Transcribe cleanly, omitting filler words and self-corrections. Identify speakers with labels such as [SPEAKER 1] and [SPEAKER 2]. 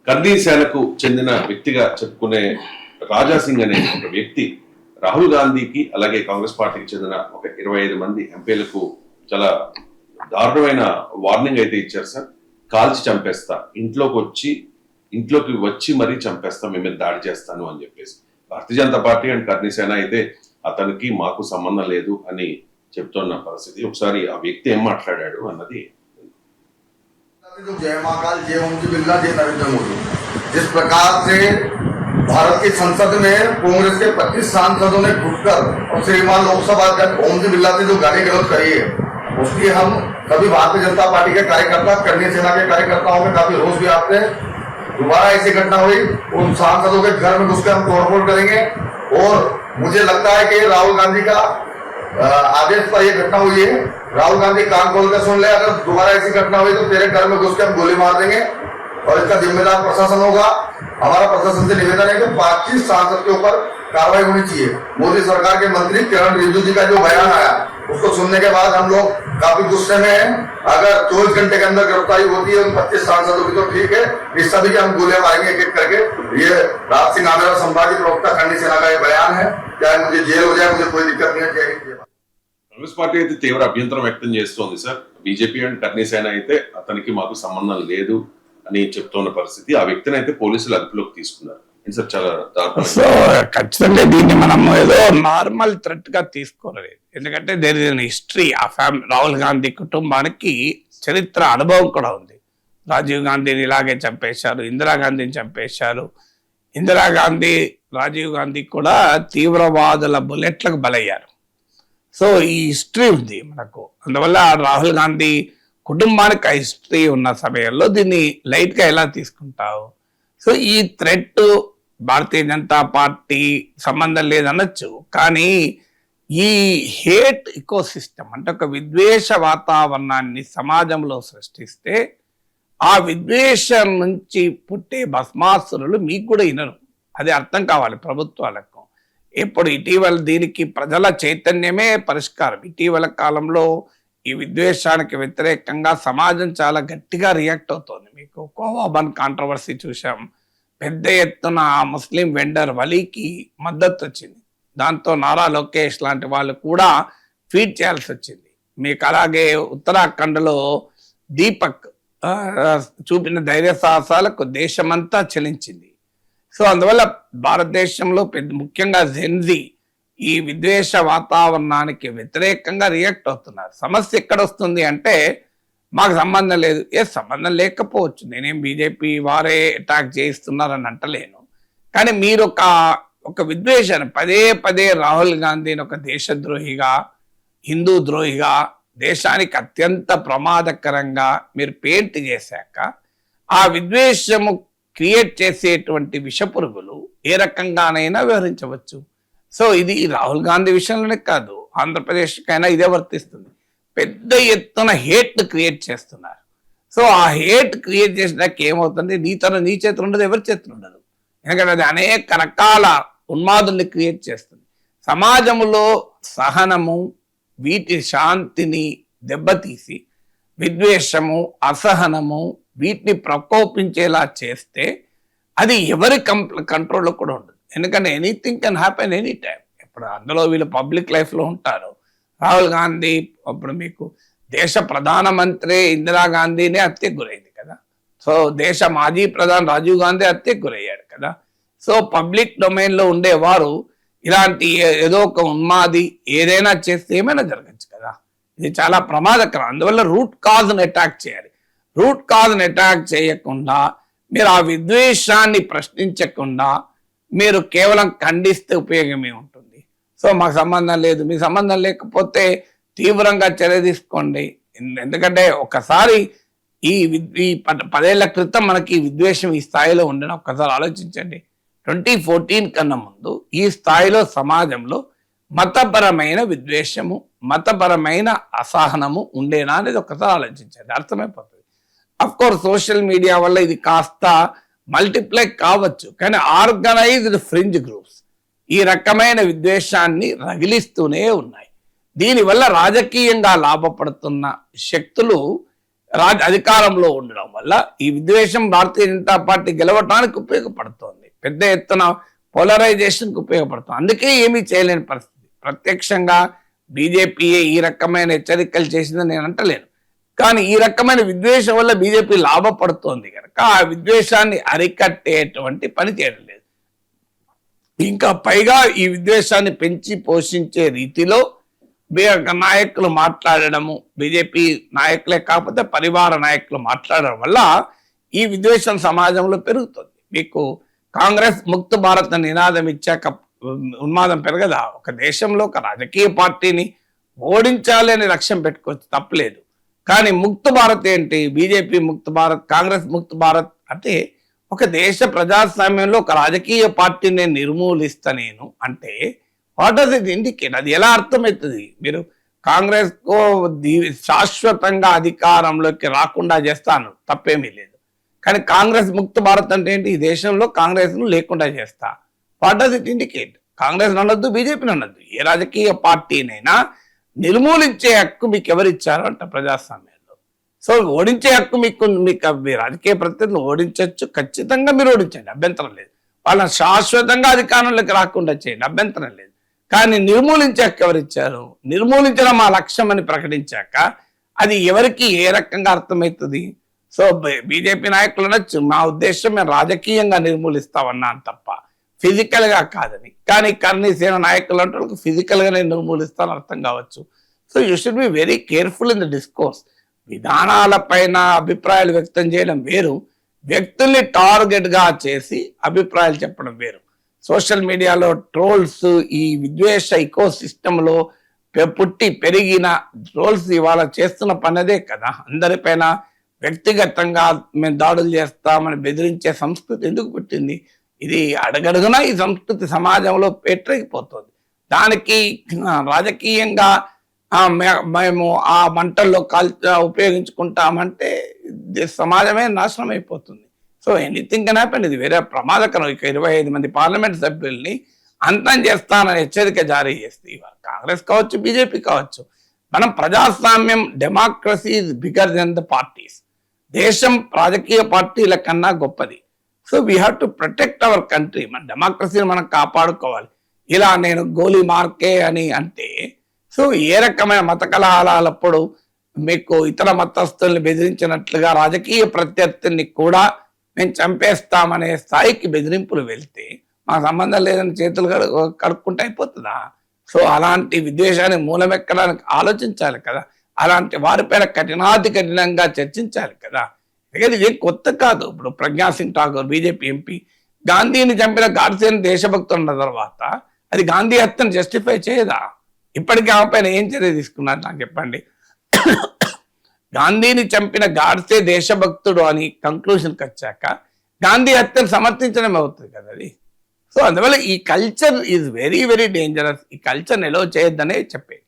[SPEAKER 1] కర్నీ సేనకు చెందిన వ్యక్తిగా చెప్పుకునే రాజా సింగ్ అనే ఒక వ్యక్తి రాహుల్ గాంధీకి అలాగే కాంగ్రెస్ పార్టీకి చెందిన ఒక 25 మంది ఎంపీలకు చాలా దారుణమైన వార్నింగ్ అయితే ఇచ్చారు సార్. కాల్చి చంపేస్తా, ఇంట్లోకి వచ్చి మరీ చంపేస్తా, మీ మీద దాడి చేస్తాను అని చెప్పేసి. భారతీయ జనతా పార్టీ అండ్ కర్నీ సేన అయితే అతనికి మాకు సంబంధం లేదు అని చెప్తున్న పరిస్థితి. ఒకసారి ఆ వ్యక్తి ఏం మాట్లాడాడు అన్నది.
[SPEAKER 2] जय महाकाल, जय ओम जी बिरला, जय नरेंद्र मोदी। जिस प्रकार से भारत की संसद में कांग्रेस के 25 सांसदों ने घुटकर और श्रीमान लोकसभा अध्यक्ष ओम जी बिरला से जो गाली गलौज करी है, उसकी हम सभी भारतीय जनता पार्टी के कार्यकर्ता, कन्या सेना के कार्यकर्ताओं में काफी रोष भी आते हैं। दोबारा ऐसी घटना हुई, उन सांसदों के घर में घुसकर हम तोड़फोड़ करेंगे। और मुझे लगता है कि राहुल गांधी का आदेश पर यह घटना हुई है। राहुल गांधी कान खोल कर सुन ले, अगर दोबारा ऐसी घटना हुई तो तेरे घर में घुस के हम गोली मार देंगे और इसका जिम्मेदार प्रशासन होगा। हमारा प्रशासन से निवेदन है कि 25 सांसद के ऊपर कार्रवाई होनी चाहिए। मोदी सरकार के मंत्री किरण रिजिजू जी का जो बयान आया, उसको सुनने के बाद हम लोग काफी गुस्से में हैं। अगर 24 घंटे के अंदर गिरफ्तारी होती है उन 25 सांसदों की तो ठीक है, इस सभी के हम गोलियां मारेंगे एक एक करके। ये राज सिंह आमेरा संभाजी प्रवक्ता कन्या सेना का ये बयान है। चाहे मुझे जेल हो जाए, मुझे कोई दिक्कत नहीं है।
[SPEAKER 1] కాంగ్రెస్ పార్టీ అయితే తీవ్ర అభ్యంతరం వ్యక్తం చేస్తోంది సార్. బీజేపీ అండ్ కర్నీ సేన అయితే అతనికి మాకు సంబంధం లేదు అని చెప్తున్న పరిస్థితి. ఆ వ్యక్తిని అయితే పోలీసులు అదుపులోకి తీసుకున్నారు. సార్ చాలా
[SPEAKER 3] సో ఖచ్చితంగా దీన్ని మనం ఏదో నార్మల్ థ్రెట్ గా తీసుకోలేదు. ఎందుకంటే దేర్ ఇస్ హిస్టరీ. ఆ రాహుల్ గాంధీ కుటుంబానికి చరిత్ర అనుభవం కూడా ఉంది. రాజీవ్ గాంధీని ఇలాగే చంపేశారు, ఇందిరాగాంధీని చంపేశారు. ఇందిరాగాంధీ, రాజీవ్ గాంధీ కూడా తీవ్రవాదుల బుల్లెట్లకు బలయ్యారు. సో ఈ హిస్టరీ ఉంది మనకు. అందువల్ల రాహుల్ గాంధీ కుటుంబానికి ఆ హిస్టరీ ఉన్న సమయంలో దీన్ని లైట్ గా ఎలా తీసుకుంటావు? సో ఈ థ్రెట్ భారతీయ జనతా పార్టీ సంబంధం లేదనొచ్చు, కానీ ఈ హేట్ ఇకో సిస్టమ్ అంటే ఒక విద్వేష వాతావరణాన్ని సమాజంలో సృష్టిస్తే ఆ విద్వేషం నుంచి పుట్టే భస్మాసురులు మీకు కూడా వినరు. అది అర్థం కావాలి ప్రభుత్వాలకు. ఇప్పుడు ఇటీవల దీనికి ప్రజల చైతన్యమే పరిష్కారం. ఇటీవల కాలంలో ఈ విద్వేషానికి వ్యతిరేకంగా సమాజం చాలా గట్టిగా రియాక్ట్ అవుతోంది. మీకు కోవా బన్ కాంట్రవర్సీ చూసాం. పెద్ద ఎత్తున ముస్లిం వెండర్ వలీకి మద్దతు వచ్చింది. దాంతో నారా లోకేష్ లాంటి వాళ్ళు కూడా ట్వీట్ చేయాల్సి వచ్చింది. మీకు అలాగే ఉత్తరాఖండ్లో దీపక్ చూపిన ధైర్య సాహసాలకు దేశమంతా చలించింది. సో అందువల్ల భారతదేశంలో ముఖ్యంగా జెన్జీ ఈ విద్వేష వాతావరణానికి వ్యతిరేకంగా రియాక్ట్ అవుతున్నారు. సమస్య ఎక్కడ వస్తుంది అంటే మాకు సంబంధం లేదు. సంబంధం లేకపోవచ్చు, నేనేం బీజేపీ వారే అటాక్ చేయిస్తున్నారని అంటలేను. కానీ మీరు ఒక విద్వేషాన్ని పదే పదే రాహుల్ గాంధీని ఒక దేశద్రోహిగా, హిందూ ద్రోహిగా, దేశానికి అత్యంత ప్రమాదకరంగా మీరు పెయింట్ చేశాక ఆ విద్వేషము క్రియేట్ చేసేటువంటి విషపురుగులు ఏ రకంగానైనా వ్యవహరించవచ్చు. సో ఇది రాహుల్ గాంధీ విషయంలోనే కాదు, ఆంధ్రప్రదేశ్కైనా ఇదే వర్తిస్తుంది. పెద్ద ఎత్తున హేట్ క్రియేట్ చేస్తున్నారు. సో ఆ హేట్ క్రియేట్ చేసినాక ఏమవుతుంది? నీ చేతులు ఉండదు, ఎవరి చేతులు ఉండదు. ఎందుకంటే అది అనేక రకాల ఉన్మాదుల్ని క్రియేట్ చేస్తుంది. సమాజంలో సహనము, వీటి శాంతిని దెబ్బతీసి విద్వేషము, అసహనము వీటిని ప్రకోపించేలా చేస్తే అది ఎవరి కంట్రోల్లో కూడా ఉండదు. ఎందుకంటే anything can happen any time. ఇప్పుడు అందులో వీళ్ళు పబ్లిక్ లైఫ్లో ఉంటారు. రాహుల్ గాంధీ అప్పుడు మీకు దేశ ప్రధానమంత్రి ఇందిరాగాంధీనే హత్యకు గురైంది కదా. సో దేశ మాజీ ప్రధాని రాజీవ్ గాంధీ హత్యకు గురయ్యాడు కదా. సో పబ్లిక్ డొమైన్లో ఉండేవారు ఇలాంటి ఏదో ఒక ఉన్మాది ఏదైనా చేస్తే ఏమైనా జరగచ్చు కదా. ఇది చాలా ప్రమాదకరం. అందువల్ల రూట్ కాజ్ని అటాక్ చేయాలి. రూట్ కాజ్ని అటాక్ చేయకుండా మీరు ఆ విద్వేషాన్ని ప్రశ్నించకుండా మీరు కేవలం ఖండిస్తే ఉపయోగమే ఉంటుంది. సో మాకు సంబంధం లేదు, మీ సంబంధం లేకపోతే తీవ్రంగా చర్య తీసుకోండి. ఎందుకంటే ఒకసారి ఈ 10 ఏళ్ల క్రితం మనకి విద్వేషం ఈ స్థాయిలో ఉండడం ఒక్కసారి ఆలోచించండి. 2014 కన్నా ముందు ఈ స్థాయిలో సమాజంలో మతపరమైన విద్వేషము, మతపరమైన అసహనము ఉండేనా అనేది ఒక్కసారి ఆలోచించండి, అర్థమైపోతుంది. అఫ్ కోర్స్ సోషల్ మీడియా వల్ల ఇది కాస్త మల్టిప్లై కావచ్చు, కానీ ఆర్గనైజ్డ్ ఫ్రింజ్ గ్రూప్స్ ఈ రకమైన విద్వేషాన్ని రగిలిస్తూనే ఉన్నాయి. దీనివల్ల రాజకీయంగా లాభపడుతున్న శక్తులు అధికారంలో ఉండడం వల్ల ఈ విద్వేషం భారతీయ జనతా పార్టీ గెలవడానికి ఉపయోగపడుతోంది, పెద్ద ఎత్తున పోలరైజేషన్కి ఉపయోగపడుతుంది. అందుకే ఏమీ చేయలేని పరిస్థితి. ప్రత్యక్షంగా బీజేపీ ఈ రకమైన హెచ్చరికలు చేసిందని నేను అంటలేను, కానీ ఈ రకమైన విద్వేషం వల్ల బీజేపీ లాభపడుతోంది కనుక ఆ విద్వేషాన్ని అరికట్టేటువంటి పని చేయడం లేదు. ఇంకా పైగా ఈ విద్వేషాన్ని పెంచి పోషించే రీతిలో నాయకులు మాట్లాడడము, బీజేపీ నాయకులే కాకపోతే పరివార నాయకులు మాట్లాడడం వల్ల ఈ విద్వేషం సమాజంలో పెరుగుతుంది. మీకు కాంగ్రెస్ ముక్త భారత్ నినాదం ఇచ్చాక ఉన్మాదం పెరగదా? ఒక దేశంలో ఒక రాజకీయ పార్టీని ఓడించాలి అనే లక్ష్యం పెట్టుకోవచ్చు, తప్పలేదు. కానీ ముక్త భారత్ ఏంటి? బీజేపీ ముక్త భారత్, కాంగ్రెస్ ముక్త భారత్ అంటే ఒక దేశ ప్రజాస్వామ్యంలో ఒక రాజకీయ పార్టీని నిర్మూలిస్తా నేను అంటే వాట్ డస్ ఇట్ ఇండికేట్? అది ఎలా అర్థమవుతుంది? మీరు కాంగ్రెస్ కో శాశ్వతంగా అధికారంలోకి రాకుండా చేస్తాను, తప్పేమీ లేదు. కానీ కాంగ్రెస్ ముక్త భారత్ అంటే ఏంటి? ఈ దేశంలో కాంగ్రెస్ ను లేకుండా చేస్తా. What does it indicate? Congress అనొద్దు, బీజేపీని అనొద్దు, ఏ రాజకీయ పార్టీనైనా నిర్మూలించే హక్కు మీకు ఎవరిచ్చారు అంట ప్రజాస్వామ్యంలో. సో ఓడించే హక్కు మీకు మీ రాజకీయ ప్రతినిధులు ఓడించవచ్చు, ఖచ్చితంగా మీరు ఓడించండి, అభ్యంతరం లేదు. వాళ్ళని శాశ్వతంగా అధికారంలోకి రాకుండా చేయండి, అభ్యంతరం లేదు. కానీ నిర్మూలించే హక్కు ఎవరిచ్చారు? నిర్మూలించడం మా లక్ష్యం అని ప్రకటించాక అది ఎవరికి ఏ రకంగా అర్థమవుతుంది? సో బీజేపీ నాయకులు అనొచ్చు, మా ఉద్దేశం మేము రాజకీయంగా నిర్మూలిస్తామన్నాను తప్ప ఫిజికల్ గా కాదని. కానీ కర్ణీసేన నాయకులు అంటే ఫిజికల్ గా నేను నిర్మూలిస్తాను అర్థం కావచ్చు. So you should be very careful in the discourse. విధానాలపైన అభిప్రాయాలు వ్యక్తం చేయడం వేరు, వ్యక్తుల్ని టార్గెట్ గా చేసి అభిప్రాయాలు చెప్పడం వేరు. సోషల్ మీడియాలో ట్రోల్స్, ఈ విద్వేష ఇకో సిస్టంలో పుట్టి పెరిగిన ట్రోల్స్ ఇవాళ చేస్తున్న పనదే కదా. అందరిపైన వ్యక్తిగతంగా మేము దాడులు చేస్తామని బెదిరించే సంస్కృతి ఎందుకు పుట్టింది? ఇది అడగడుగునా ఈ సంస్కృతి సమాజంలో పెట్టకపోతుంది. దానికి రాజకీయంగా మేము ఆ మంటల్లో ఉపయోగించుకుంటామంటే సమాజమే నాశనం అయిపోతుంది. So anything can happen. ఇది వేరే ప్రమాదకరం. ఇక 25 మంది పార్లమెంట్ సభ్యుల్ని అంతం చేస్తానని హెచ్చరిక జారీ చేస్తే కాంగ్రెస్ కావచ్చు, బీజేపీ కావచ్చు. మనం ప్రజాస్వామ్యం, democracy is bigger than the parties. దేశం రాజకీయ పార్టీల కన్నా గొప్పది. So we have to protect our country. మన డెమోక్రసీని మనం కాపాడుకోవాలి. ఇలా నేను గోలీ మార్కే అని అంటే సో ఏ రకమైన మత కలహాలప్పుడు మీకు ఇతర మతస్థుల్ని బెదిరించినట్లుగా రాజకీయ ప్రత్యర్థిని కూడా మేము చంపేస్తామనే స్థాయికి బెదిరింపులు వెళ్తే మా సంబంధం లేదని చేతులు కడుక్కుంటే అయిపోతుందా? సో అలాంటి విద్వేషాన్ని మూలమెక్కడానికి ఆలోచించాలి కదా. అలాంటి వారిపైన కఠినంగా చర్చించాలి కదా. ఎందుకంటే ఇదేం కొత్త కాదు. ఇప్పుడు ప్రజ్ఞా సింగ్ ఠాకూర్ బీజేపీ ఎంపీ గాంధీని చంపిన గాడ్సేని దేశభక్తులు ఉన్న తర్వాత అది గాంధీ హత్యను జస్టిఫై చేయదా? ఇప్పటికీ ఆమె పైన ఏం చర్య తీసుకున్నారు నాకు చెప్పండి. గాంధీని చంపిన గాడ్సే దేశభక్తుడు అని కంక్లూషన్కి వచ్చాక గాంధీ హత్యను సమర్థించడం అవుతుంది కదా అది. సో అందువల్ల ఈ culture is very very dangerous. ఈ కల్చర్ని ఎలో చేయొద్దనే చెప్పేది.